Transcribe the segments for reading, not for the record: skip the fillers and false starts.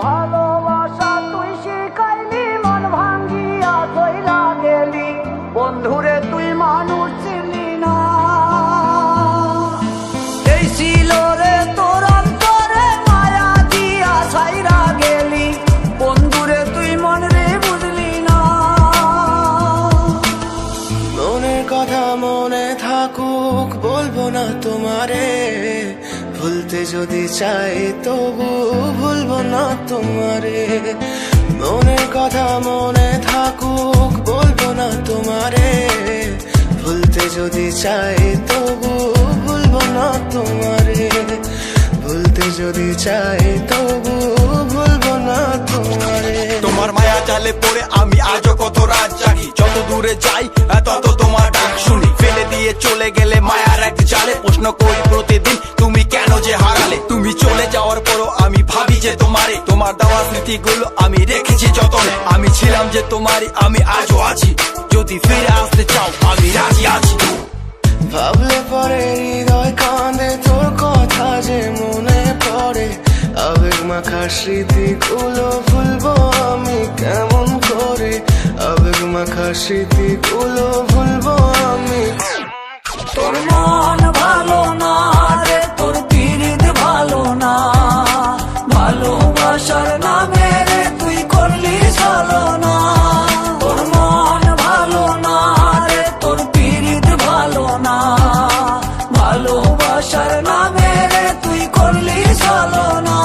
ভালোবাসা তুই শিখাইলি, মন ভাঙ্গিয়া চইলা গেলি, বন্ধুরে তুই মানুষ চিনলি না। এই ছিল রে তোর অন্তরে মায়া দিয়া ছাইরা গেলি, বন্ধুরে তুই মন রে বুঝলি না। মনের কথা মনে থাকুক বলবো না তোমারে, ভুলতে যদি চাই তবু ভুলবো না তোমারে। মনের কথা মনে থাকুক বলবো না তোমারে, ভুলতে যদি চাই তবু ভুলবো না তোমারে। ভুলতে যদি চাই তবু ভুলবো না তোমারে। তোমার মায়া জালে পড়ে আমি আজও কত রাত জাগি, যত দূরে যাই তত তোমার ডাক শুনি। ফেলে দিয়ে চলে গেলে মায়ার এক জালে, প্রশ্ন করি প্রতিদিন তুমি কেন যে হারালে। তুমি চলে যাওয়ার পরও আমি ভাবি যে তোমারে, তোমার দেওয়া স্মৃতিগুলো আমি রেখেছি যতনে। আমি ছিলাম যে তোমারই, আমি আজও আছি, যদি ফিরে আসতে চাও আমি রাজি আছি। ভাবলে পরে হৃদয় কাঁদে, তোর কথা যে মনে পড়ে। আবেগ মাখা স্মৃতিগুলো ভুলবো আমি কেমন করে, আবেগ মাখা স্মৃতিগুলো ভুলবো আমি। তোর মন ভালো না রে, তোর পিরিত ভালো না, ভালোবাসার নামে রে তুই করলি ছলনা। তোর মন ভালো না রে, তোর পিরিত ভালো না, ভালোবাসার নামে রে তুই করলি ছলনা।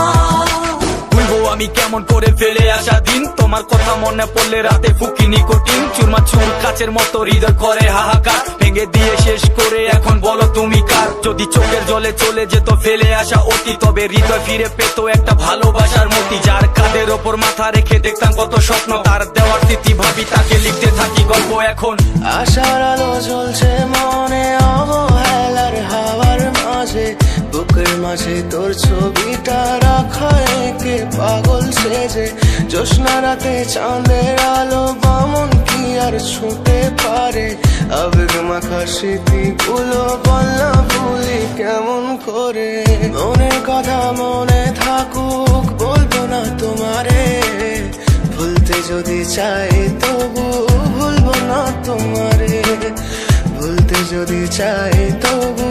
ভুলবো আমি কেমন করে ফেলে আসা দিন, তোমার কথা মনে পড়লে রাতে ফুকি নিকোটিন। চুরমা চুর কাচের মতো হৃদয় করে হাহাকার, ভেঙে দিয়ে শেষ করে এখন বলো তুমি কার। যদি চোখের জলে চলে যেত ফেলে আসা অতি, তবে হৃদয় ফিরে পেত একটা ভালোবাসার মতি। যার কাঁধের ওপর মাথা রেখে দেখতাম কত স্বপ্ন, তার দেওয়ার স্মৃতি ভাবি তাকে লিখতে থাকি গল্প এখন। আশার আলো জ্বলছে মনে অবহেলার হাওয়ার মাঝে, বুকের মাঝে তোর ছবিটা রাখা একে পাগল সেজে। জ্যোৎস্না রাতে চাঁদের আলো বামন কি আর ছুঁতে পারে, আবেগ মাখা স্মৃতিগুলো বলনা ভুলি কেমন করে। মনের কথা মনে থাকুক বলবো না তোমারে, ভুলতে যদি চাই তবু ভুলবো না তোমারে। ভুলতে যদি চাই তবু